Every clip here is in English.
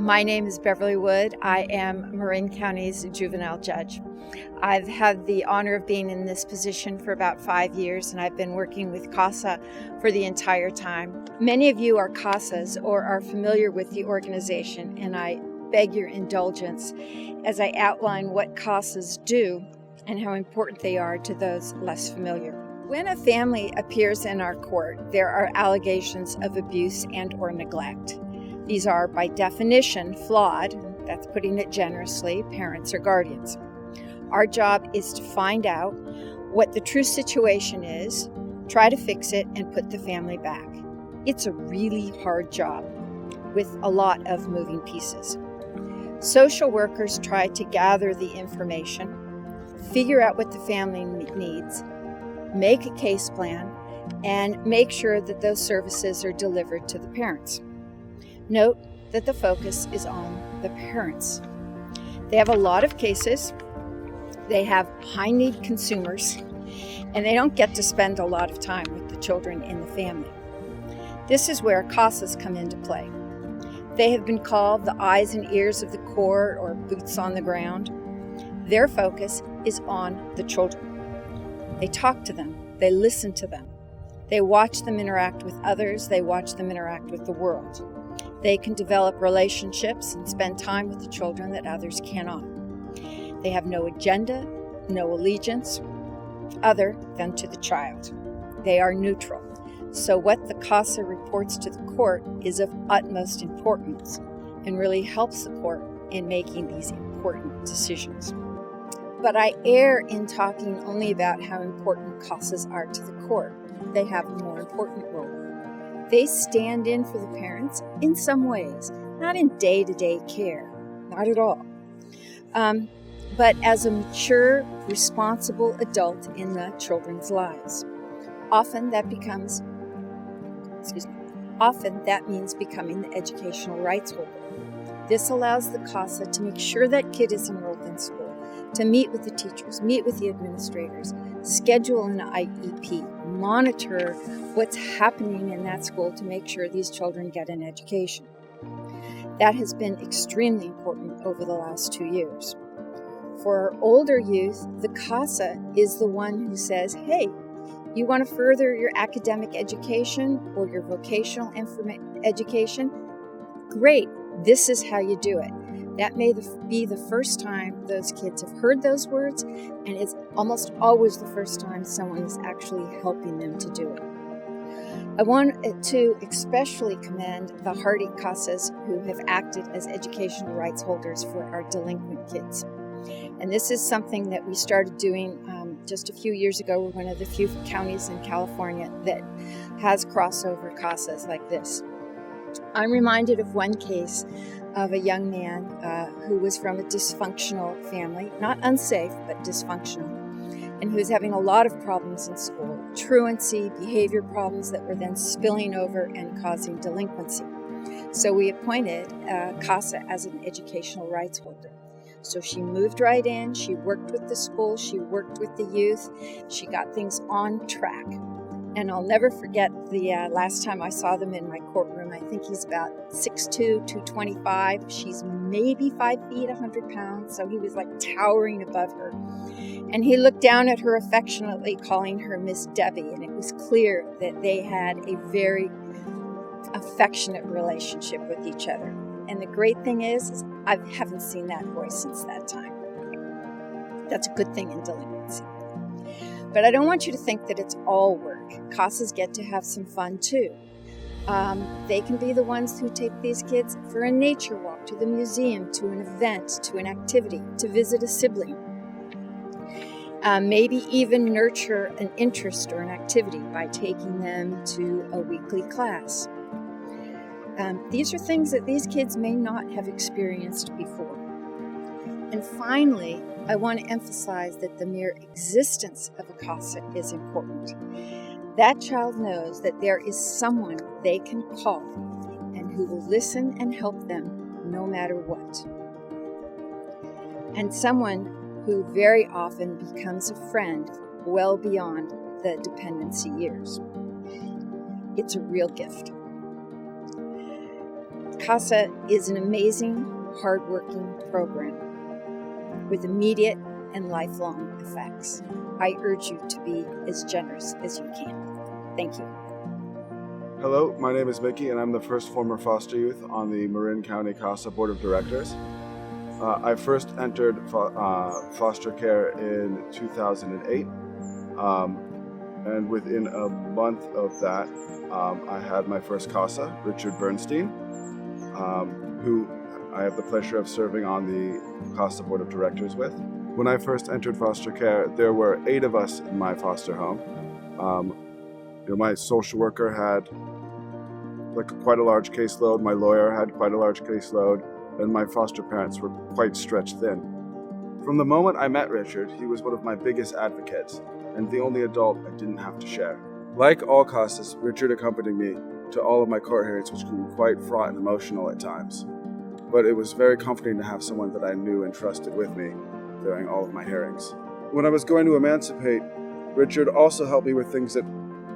My name is Beverly Wood. I am Marin County's juvenile judge. I've had the honor of being in this position for about 5 years, and I've been working with CASA for the entire time. Many of you are CASAs or are familiar with the organization, and I beg your indulgence as I outline what CASAs do and how important they are to those less familiar. When a family appears in our court, there are allegations of abuse and or neglect. These are, by definition, flawed, that's putting it generously, parents or guardians. Our job is to find out what the true situation is, try to fix it, and put the family back. It's a really hard job with a lot of moving pieces. Social workers try to gather the information, figure out what the family needs, make a case plan, and make sure that those services are delivered to the parents. Note that the focus is on the parents. They have a lot of cases, they have high-need consumers, and they don't get to spend a lot of time with the children in the family. This is where CASAs come into play. They have been called the eyes and ears of the court or boots on the ground. Their focus is on the children. They talk to them, they listen to them, they watch them interact with others, they watch them interact with the world. They can develop relationships and spend time with the children that others cannot. They have no agenda, no allegiance, other than to the child. They are neutral. So what the CASA reports to the court is of utmost importance and really helps the court in making these important decisions. But I err in talking only about how important CASAs are to the court. They have a more important role. They stand in for the parents in some ways, not in day-to-day care, not at all, but as a mature, responsible adult in the children's lives. Often that means becoming the educational rights holder. This allows the CASA to make sure that kid is enrolled in school, to meet with the teachers, meet with the administrators, schedule an IEP, monitor what's happening in that school to make sure these children get an education. That has been extremely important over the last 2 years. For our older youth, the CASA is the one who says, hey, you want to further your academic education or your vocational education? Great, this is how you do it. That may be the first time those kids have heard those words, and it's almost always the first time someone is actually helping them to do it. I want to especially commend the hardy CASAs who have acted as educational rights holders for our delinquent kids. And this is something that we started doing just a few years ago. We're one of the few counties in California that has crossover CASAs like this. I'm reminded of one case of a young man who was from a dysfunctional family, not unsafe, but dysfunctional, and he was having a lot of problems in school, truancy, behavior problems that were then spilling over and causing delinquency. So we appointed CASA as an educational rights holder. So she moved right in, she worked with the school, she worked with the youth, she got things on track. And I'll never forget the last time I saw them in my courtroom. I think he's about 6'2", 225. She's maybe 5 feet, 100 pounds. So he was like towering above her. And he looked down at her affectionately, calling her Miss Debbie. And it was clear that they had a very affectionate relationship with each other. And the great thing is I haven't seen that boy since that time. That's a good thing in delinquency. But I don't want you to think that it's all work. CASAs get to have some fun too. They can be the ones who take these kids for a nature walk, to the museum, to an event, to an activity, to visit a sibling. Maybe even nurture an interest or an activity by taking them to a weekly class. These are things that these kids may not have experienced before. And finally, I want to emphasize that the mere existence of a CASA is important. That child knows that there is someone they can call and who will listen and help them no matter what. And someone who very often becomes a friend well beyond the dependency years. It's a real gift. CASA is an amazing, hardworking program with immediate and lifelong effects. I urge you to be as generous as you can. Thank you. Hello, my name is Mickey, and I'm the first former foster youth on the Marin CASA Board of Directors. I first entered foster care in 2008, and within a month of that, I had my first CASA, Richard Bernstein, who I have the pleasure of serving on the CASA Board of Directors with. When I first entered foster care, there were 8 of us in my foster home. My social worker had quite a large caseload, my lawyer had quite a large caseload, and my foster parents were quite stretched thin. From the moment I met Richard, he was one of my biggest advocates, and the only adult I didn't have to share. Like all CASAs, Richard accompanied me to all of my court hearings, which can be quite fraught and emotional at times. But it was very comforting to have someone that I knew and trusted with me during all of my hearings. When I was going to emancipate, Richard also helped me with things that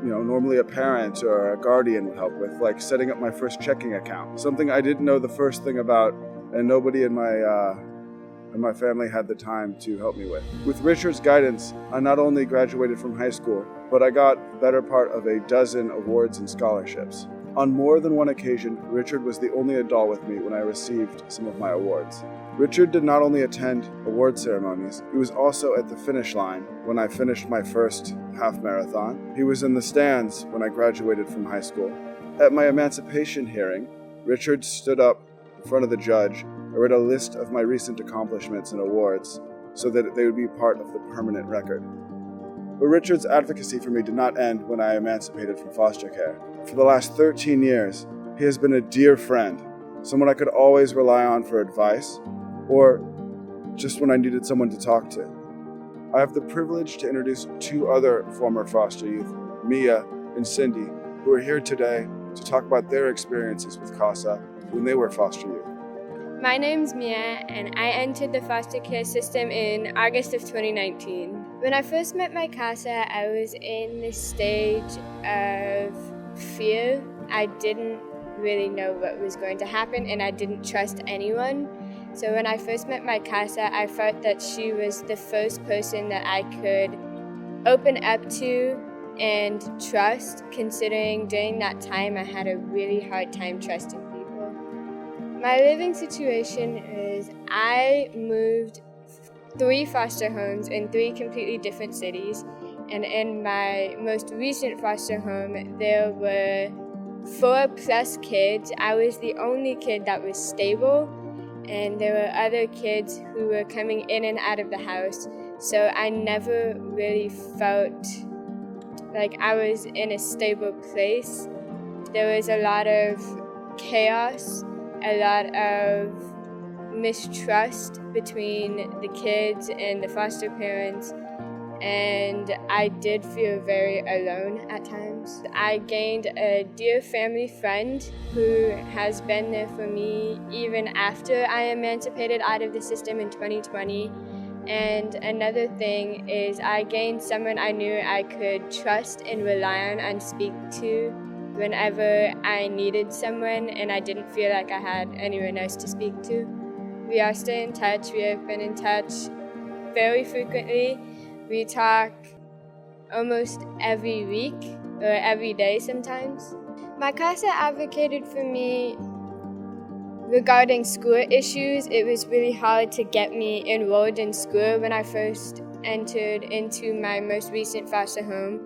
normally a parent or a guardian would help with, like setting up my first checking account, something I didn't know the first thing about, and nobody in my family had the time to help me with. With Richard's guidance, I not only graduated from high school, but I got the better part of a dozen awards and scholarships. On more than one occasion, Richard was the only adult with me when I received some of my awards. Richard did not only attend award ceremonies, he was also at the finish line when I finished my first half marathon. He was in the stands when I graduated from high school. At my emancipation hearing, Richard stood up in front of the judge and read a list of my recent accomplishments and awards so that they would be part of the permanent record. But Richard's advocacy for me did not end when I emancipated from foster care. For the last 13 years, he has been a dear friend, someone I could always rely on for advice, or just when I needed someone to talk to. I have the privilege to introduce 2 other former foster youth, Mia and Cindy, who are here today to talk about their experiences with CASA when they were foster youth. My name's Mia, and I entered the foster care system in August of 2019. When I first met my CASA, I was in this stage of fear. I didn't really know what was going to happen, and I didn't trust anyone. So when I first met my CASA, I felt that she was the first person that I could open up to and trust, considering during that time I had a really hard time trusting people. My living situation is I moved 3 foster homes in 3 completely different cities, and in my most recent foster home there were 4+ kids. I was the only kid that was stable, and there were other kids who were coming in and out of the house, so I never really felt like I was in a stable place. There was a lot of chaos, a lot of mistrust between the kids and the foster parents, and I did feel very alone at times. I gained a dear family friend who has been there for me even after I emancipated out of the system in 2020. And another thing is I gained someone I knew I could trust and rely on and speak to whenever I needed someone and I didn't feel like I had anyone else to speak to. We are still in touch. We have been in touch very frequently. We talk almost every week or every day sometimes. My CASA advocated for me regarding school issues. It was really hard to get me enrolled in school when I first entered into my most recent foster home.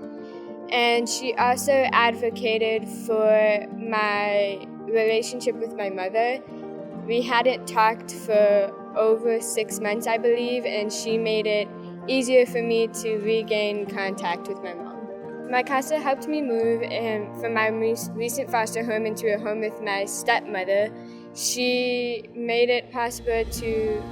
And she also advocated for my relationship with my mother. We hadn't talked for over 6 months, I believe, and she made it easier for me to regain contact with my mom. My CASA helped me move from my recent foster home into a home with my stepmother. She made it possible to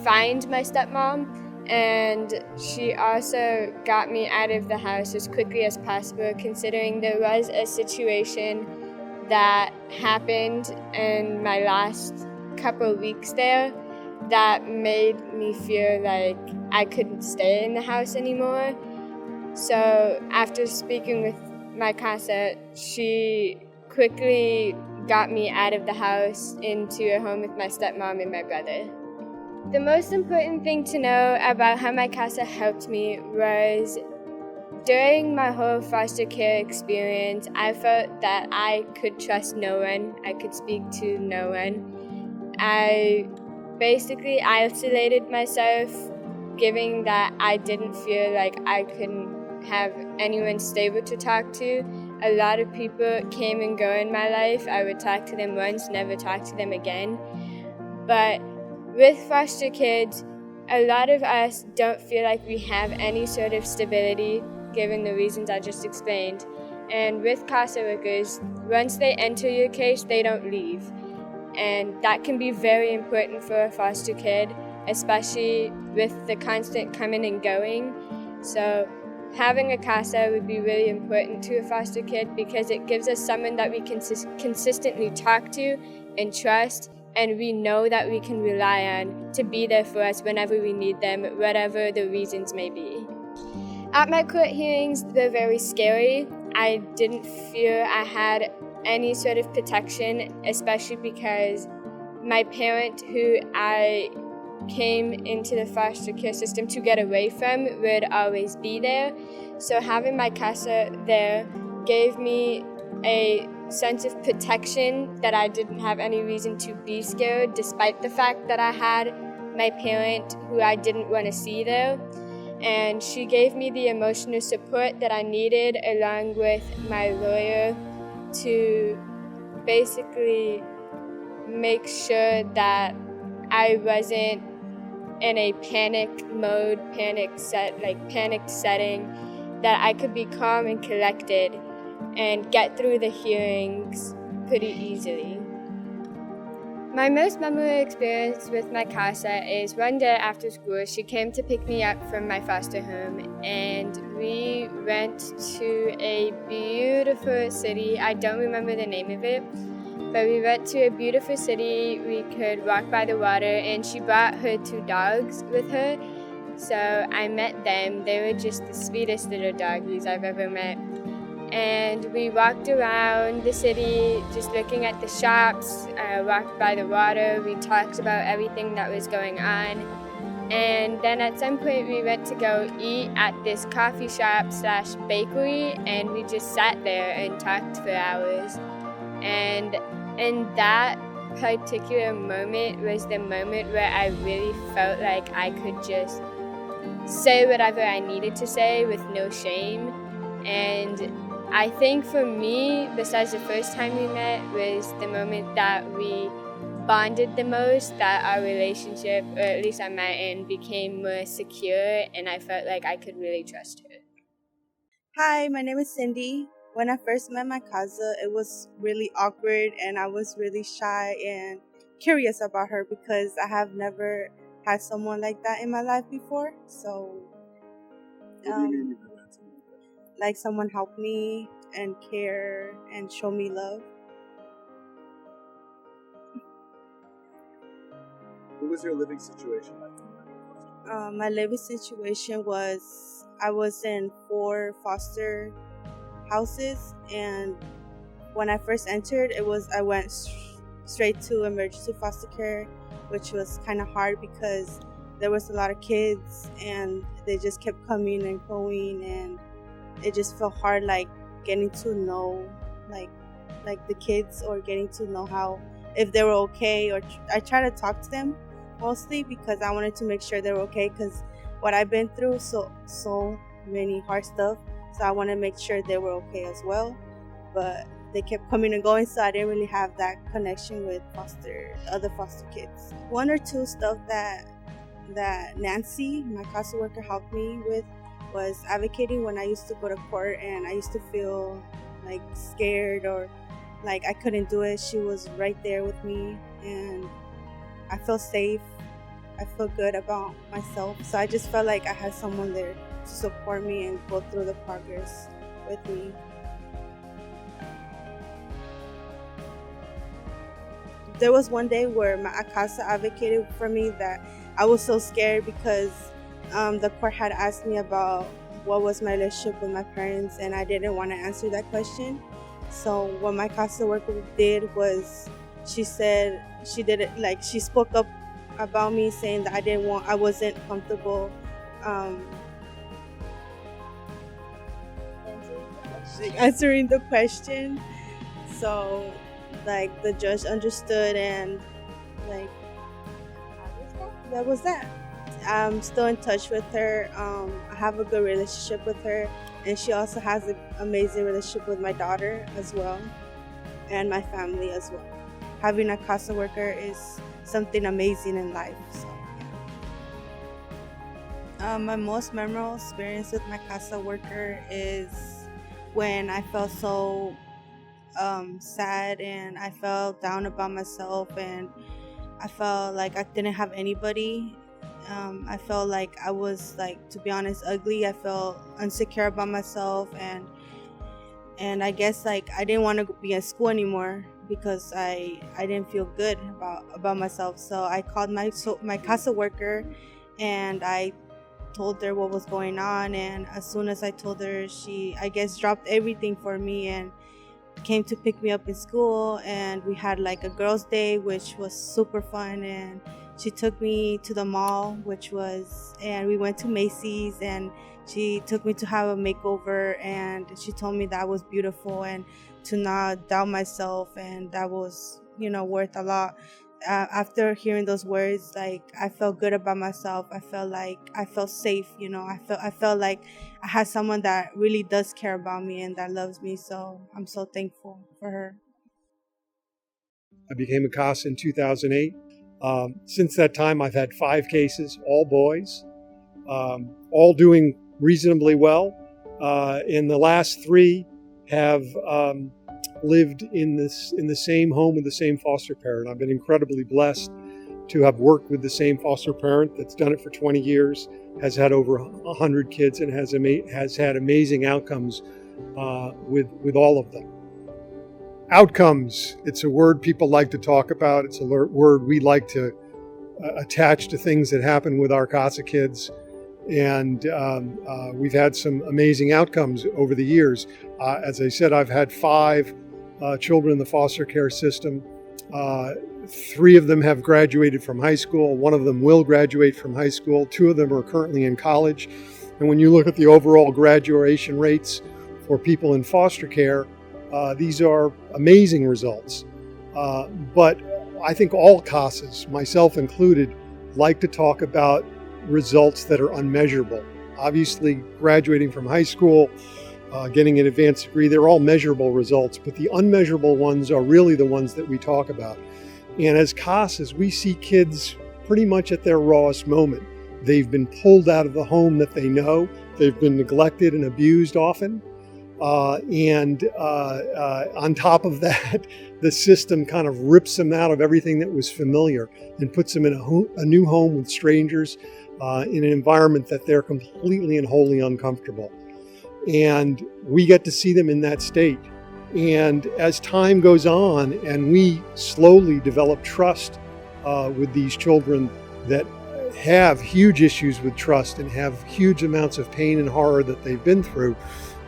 find my stepmom, and she also got me out of the house as quickly as possible, considering there was a situation that happened in my last couple weeks there that made me feel like I couldn't stay in the house anymore. So after speaking with my CASA, she quickly got me out of the house into a home with my stepmom and my brother. The most important thing to know about how my CASA helped me was during my whole foster care experience, I felt that I could trust no one. I could speak to no one. I basically isolated myself, given that I didn't feel like I couldn't have anyone stable to talk to. A lot of people came and go in my life. I would talk to them once, never talk to them again. But with foster kids, a lot of us don't feel like we have any sort of stability, given the reasons I just explained. And with CASA workers, once they enter your case, they don't leave. And that can be very important for a foster kid, especially with the constant coming and going. So having a CASA would be really important to a foster kid because it gives us someone that we can consistently talk to and trust, and we know that we can rely on to be there for us whenever we need them, whatever the reasons may be. At my court hearings, they're very scary. I didn't feel I had any sort of protection, especially because my parent, who I came into the foster care system to get away from, would always be there. So having my CASA there gave me a sense of protection that I didn't have any reason to be scared, despite the fact that I had my parent who I didn't want to see there. And she gave me the emotional support that I needed, along with my lawyer, to basically make sure that I wasn't in a panicked setting, that I could be calm and collected and get through the hearings pretty easily. My most memorable experience with my CASA is one day after school, she came to pick me up from my foster home, and we went to a beautiful city. I don't remember the name of it, but we went to a beautiful city. We could walk by the water, and she brought her 2 dogs with her. So I met them. They were just the sweetest little doggies I've ever met. And we walked around the city just looking at the shops, walked by the water, we talked about everything that was going on. And then at some point we went to go eat at this coffee shop / bakery, and we just sat there and talked for hours. And in that particular moment was the moment where I really felt like I could just say whatever I needed to say with no shame. And I think for me, besides the first time we met, was the moment that we bonded the most, that our relationship, or at least on my end, became more secure, and I felt like I could really trust her. Hi, my name is Cindy. When I first met my CASA, it was really awkward, and I was really shy and curious about her because I have never had someone like that in my life before. So, like someone help me and care and show me love. What was your living situation like? My living situation was I was in 4 foster houses, and when I first entered, I went straight to emergency foster care, which was kind of hard because there was a lot of kids and they just kept coming and going, and it just felt hard, like getting to know like the kids, or getting to know how, if they were okay, or I try to talk to them mostly because I wanted to make sure they were okay, because what I've been through, so many hard stuff, so I want to make sure they were okay as well. But they kept coming and going, so I didn't really have that connection with other foster kids. 1 or 2 stuff that Nancy, my CASA worker, helped me with was advocating when I used to go to court and I used to feel like scared or like I couldn't do it. She was right there with me, and I felt safe. I felt good about myself. So I just felt like I had someone there to support me and go through the progress with me. There was one day where my CASA advocated for me that I was so scared because the court had asked me about what was my relationship with my parents, and I didn't want to answer that question. So what my CASA worker did was, she said she did it, like she spoke up about me, saying that I wasn't comfortable answering the question. So like the judge understood, and like that was that. I'm still in touch with her. I have a good relationship with her, and she also has an amazing relationship with my daughter as well, and my family as well. Having a CASA worker is something amazing in life. So, yeah. My most memorable experience with my CASA worker is when I felt so sad, and I felt down about myself, and I felt like I didn't have anybody. I felt like I was, like, to be honest, ugly. I felt insecure about myself, and I guess like I didn't want to be at school anymore because I didn't feel good about myself. So I called my CASA worker, and I told her what was going on. And as soon as I told her, she, I guess, dropped everything for me and came to pick me up in school. And we had like a girls' day, which was super fun. And she took me to the mall, and we went to Macy's, and she took me to have a makeover, and she told me that was beautiful and to not doubt myself, and that was, worth a lot. After hearing those words, like, I felt good about myself. I felt safe. I felt like I had someone that really does care about me and that loves me. So I'm so thankful for her. I became a CASA in 2008. Since that time, I've had 5 cases, all boys, all doing reasonably well. And the last 3 have lived in the same home with the same foster parent. I've been incredibly blessed to have worked with the same foster parent that's done it for 20 years, has had over 100 kids, and has had amazing outcomes with all of them. Outcomes, it's a word people like to talk about. It's a word we like to attach to things that happen with our CASA kids. And we've had some amazing outcomes over the years. As I said, I've had 5 children in the foster care system. 3 of them have graduated from high school. 1 of them will graduate from high school. 2 of them are currently in college. And when you look at the overall graduation rates for people in foster care, these are amazing results. But I think all CASAs, myself included, like to talk about results that are unmeasurable. Obviously, graduating from high school, getting an advanced degree, they're all measurable results, but the unmeasurable ones are really the ones that we talk about. And as CASAs, we see kids pretty much at their rawest moment. They've been pulled out of the home that they know. They've been neglected and abused often. And on top of that, the system kind of rips them out of everything that was familiar and puts them in a new home with strangers, in an environment that they're completely and wholly uncomfortable. And we get to see them in that state. And as time goes on and we slowly develop trust with these children that have huge issues with trust and have huge amounts of pain and horror that they've been through,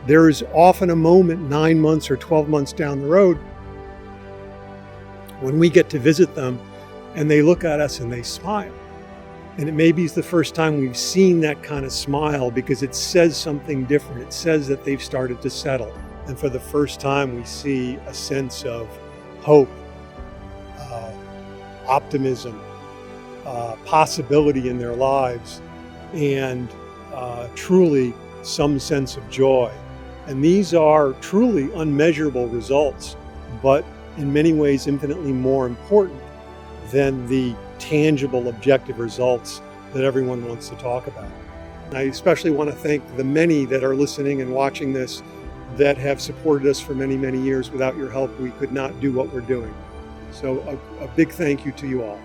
there is often a moment 9 months or 12 months down the road when we get to visit them and they look at us and they smile. And it maybe is the first time we've seen that kind of smile, because it says something different. It says that they've started to settle. And for the first time, we see a sense of hope, optimism, possibility in their lives, and truly some sense of joy. And these are truly unmeasurable results, but in many ways infinitely more important than the tangible, objective results that everyone wants to talk about. I especially want to thank the many that are listening and watching this that have supported us for many, many years. Without your help, we could not do what we're doing. So a big thank you to you all.